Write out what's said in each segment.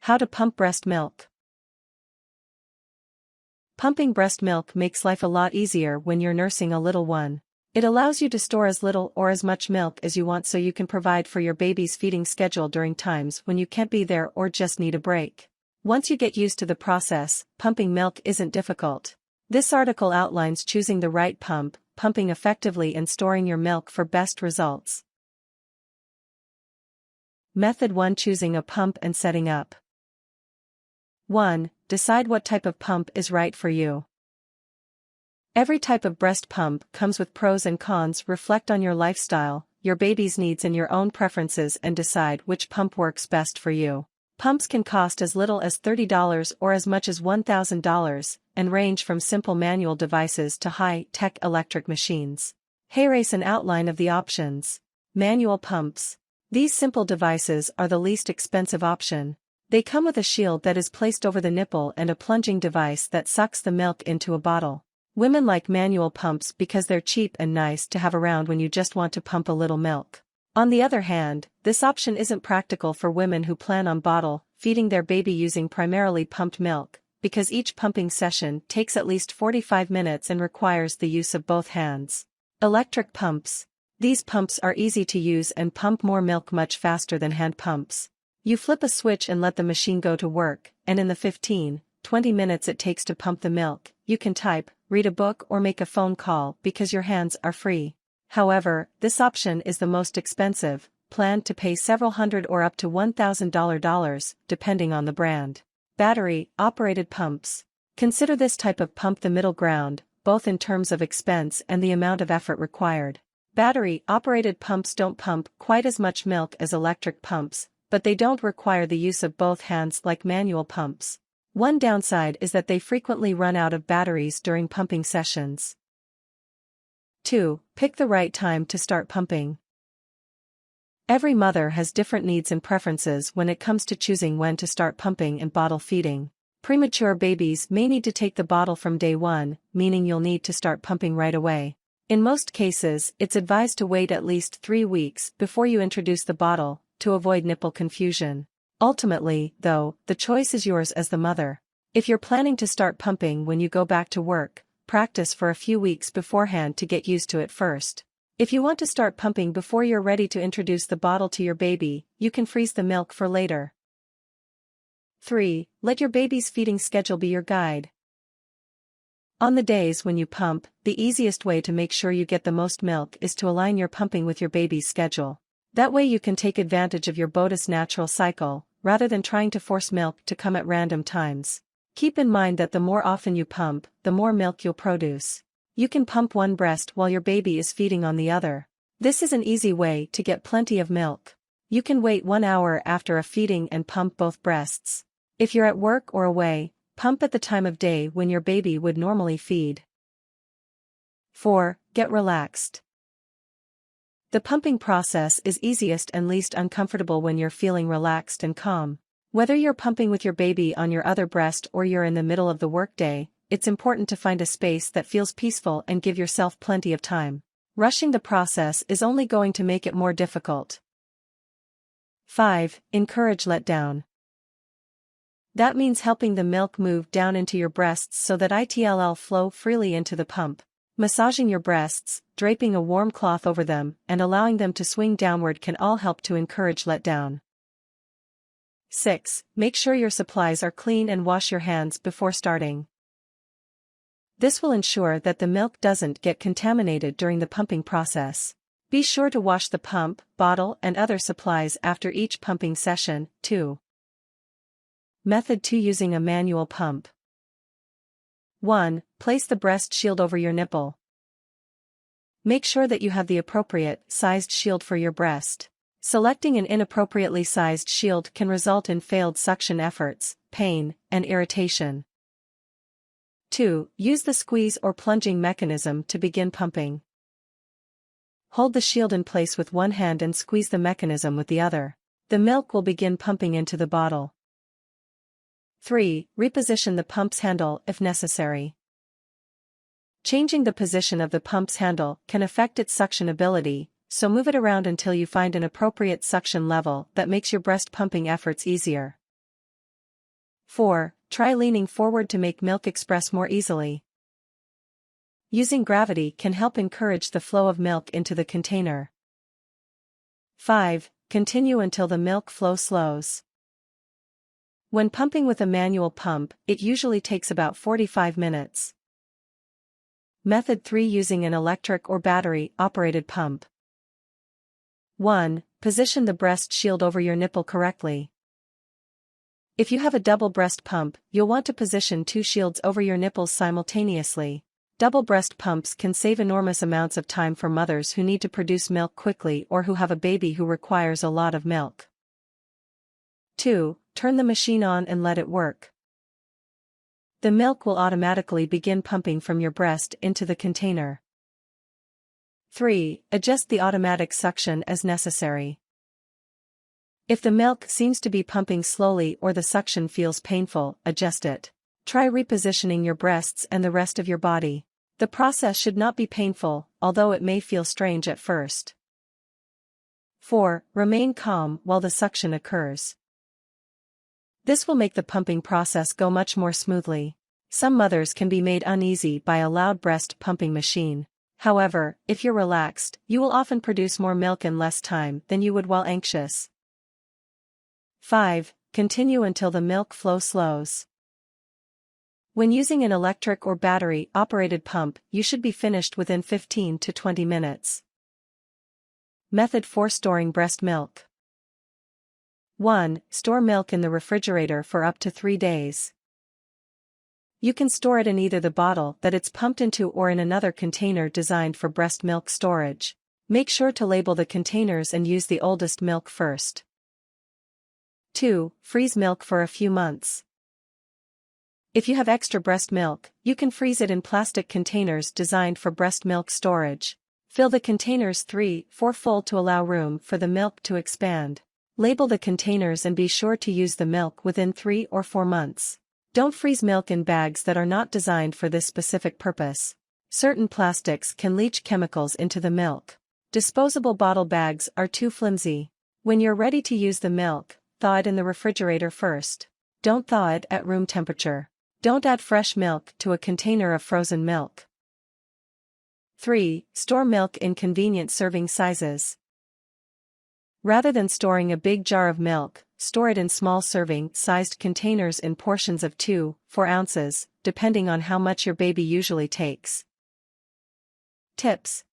How to pump breast milk. Pumping breast milk makes life a lot easier when you're nursing a little one. It allows you to store as little or as much milk as you want so you can provide for your baby's feeding schedule during times when you can't be there or just need a break. Once you get used to the process, pumping milk isn't difficult. This article outlines choosing the right pump, pumping effectively and storing your milk for best results. Method 1: Choosing a pump and setting up. 1. Decide what type of pump is right for you. Every type of breast pump comes with pros and cons. Reflect on your lifestyle, your baby's needs and your own preferences and decide which pump works best for you. Pumps can cost as little as $30 or as much as $1,000, and range from simple manual devices to high-tech electric machines. Here's an outline of the options. Manual pumps. These simple devices are the least expensive option. They come with a shield that is placed over the nipple and a plunging device that sucks the milk into a bottle. Women like manual pumps because they're cheap and nice to have around when you just want to pump a little milk. On the other hand, this option isn't practical for women who plan on bottle feeding their baby using primarily pumped milk, because each pumping session takes at least 45 minutes and requires the use of both hands. Electric pumps. These pumps are easy to use and pump more milk much faster than hand pumps. You flip a switch and let the machine go to work, and in the 15-20 minutes it takes to pump the milk, you can type, read a book or make a phone call because your hands are free. However, this option is the most expensive, planned to pay several hundred or up to $1,000, depending on the brand. Battery-operated pumps. Consider this type of pump the middle ground, both in terms of expense and the amount of effort required. Battery-operated pumps don't pump quite as much milk as electric pumps, but they don't require the use of both hands like manual pumps. One downside is that they frequently run out of batteries during pumping sessions. 2. Pick the right time to start pumping. Every mother has different needs and preferences when it comes to choosing when to start pumping and bottle feeding. Premature babies may need to take the bottle from day one, meaning you'll need to start pumping right away. In most cases, it's advised to wait at least 3 weeks before you introduce the bottle, to avoid nipple confusion. Ultimately, though, the choice is yours as the mother. If you're planning to start pumping when you go back to work, practice for a few weeks beforehand to get used to it first. If you want to start pumping before you're ready to introduce the bottle to your baby, you can freeze the milk for later. 3. Let your baby's feeding schedule be your guide. On the days when you pump, the easiest way to make sure you get the most milk is to align your pumping with your baby's schedule. That way you can take advantage of your body's natural cycle, rather than trying to force milk to come at random times. Keep in mind that the more often you pump, the more milk you'll produce. You can pump one breast while your baby is feeding on the other. This is an easy way to get plenty of milk. You can wait 1 hour after a feeding and pump both breasts. If you're at work or away, pump at the time of day when your baby would normally feed. 4. Get relaxed. The pumping process is easiest and least uncomfortable when you're feeling relaxed and calm. Whether you're pumping with your baby on your other breast or you're in the middle of the workday, it's important to find a space that feels peaceful and give yourself plenty of time. Rushing the process is only going to make it more difficult. 5. Encourage letdown. That means helping the milk move down into your breasts so that it'll flow freely into the pump. Massaging your breasts, draping a warm cloth over them, and allowing them to swing downward can all help to encourage letdown. 6. Make sure your supplies are clean and wash your hands before starting. This will ensure that the milk doesn't get contaminated during the pumping process. Be sure to wash the pump, bottle, and other supplies after each pumping session, too. Method 2: Using a manual pump. 1. Place the breast shield over your nipple. Make sure that you have the appropriate sized shield for your breast. Selecting an inappropriately sized shield can result in failed suction efforts, pain, and irritation. 2. Use the squeeze or plunging mechanism to begin pumping. Hold the shield in place with one hand and squeeze the mechanism with the other. The milk will begin pumping into the bottle. 3. Reposition the pump's handle if necessary. Changing the position of the pump's handle can affect its suction ability, so move it around until you find an appropriate suction level that makes your breast pumping efforts easier. 4. Try leaning forward to make milk express more easily. Using gravity can help encourage the flow of milk into the container. 5. Continue until the milk flow slows. When pumping with a manual pump, it usually takes about 45 minutes. Method 3. Using an electric or battery-operated pump. 1. Position the breast shield over your nipple correctly. If you have a double breast pump, you'll want to position 2 shields over your nipples simultaneously. Double breast pumps can save enormous amounts of time for mothers who need to produce milk quickly or who have a baby who requires a lot of milk. 2. Turn the machine on and let it work. The milk will automatically begin pumping from your breast into the container. 3. Adjust the automatic suction as necessary. If the milk seems to be pumping slowly or the suction feels painful, adjust it. Try repositioning your breasts and the rest of your body. The process should not be painful, although it may feel strange at first. 4. Remain calm while the suction occurs. This will make the pumping process go much more smoothly. Some mothers can be made uneasy by a loud breast pumping machine. However, if you're relaxed, you will often produce more milk in less time than you would while anxious. 5. Continue until the milk flow slows. When using an electric or battery-operated pump, you should be finished within 15 to 20 minutes. Method 4. Storing breast milk. 1. Store milk in the refrigerator for up to 3 days. You can store it in either the bottle that it's pumped into or in another container designed for breast milk storage. Make sure to label the containers and use the oldest milk first. 2. Freeze milk for a few months. If you have extra breast milk, you can freeze it in plastic containers designed for breast milk storage. Fill the containers 3/4 full to allow room for the milk to expand. Label the containers and be sure to use the milk within 3 or 4 months. Don't freeze milk in bags that are not designed for this specific purpose. Certain plastics can leach chemicals into the milk. Disposable bottle bags are too flimsy. When you're ready to use the milk, thaw it in the refrigerator first. Don't thaw it at room temperature. Don't add fresh milk to a container of frozen milk. 3. Store milk in convenient serving sizes. Rather than storing a big jar of milk, store it in small serving-sized containers in portions of 2-4 ounces, depending on how much your baby usually takes. Tips.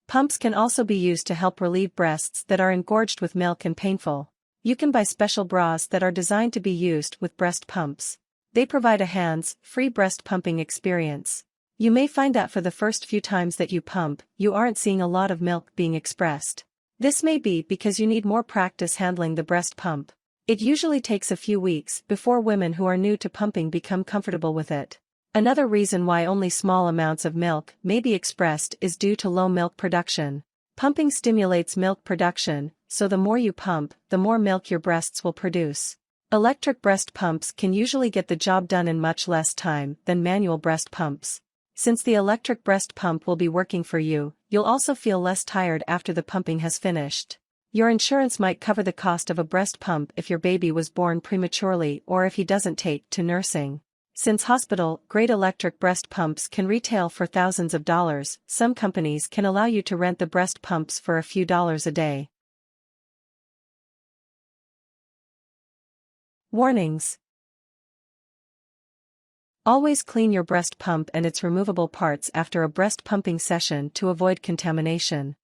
Pumps can also be used to help relieve breasts that are engorged with milk and painful. You can buy special bras that are designed to be used with breast pumps. They provide a hands-free breast pumping experience. You may find that for the first few times that you pump, you aren't seeing a lot of milk being expressed. This may be because you need more practice handling the breast pump. It usually takes a few weeks before women who are new to pumping become comfortable with it. Another reason why only small amounts of milk may be expressed is due to low milk production. Pumping stimulates milk production, so the more you pump, the more milk your breasts will produce. Electric breast pumps can usually get the job done in much less time than manual breast pumps. Since the electric breast pump will be working for you, you'll also feel less tired after the pumping has finished. Your insurance might cover the cost of a breast pump if your baby was born prematurely or if he doesn't take to nursing. Since hospital-grade electric breast pumps can retail for thousands of dollars, some companies can allow you to rent the breast pumps for a few dollars a day. Warnings. Always clean your breast pump and its removable parts after a breast pumping session to avoid contamination.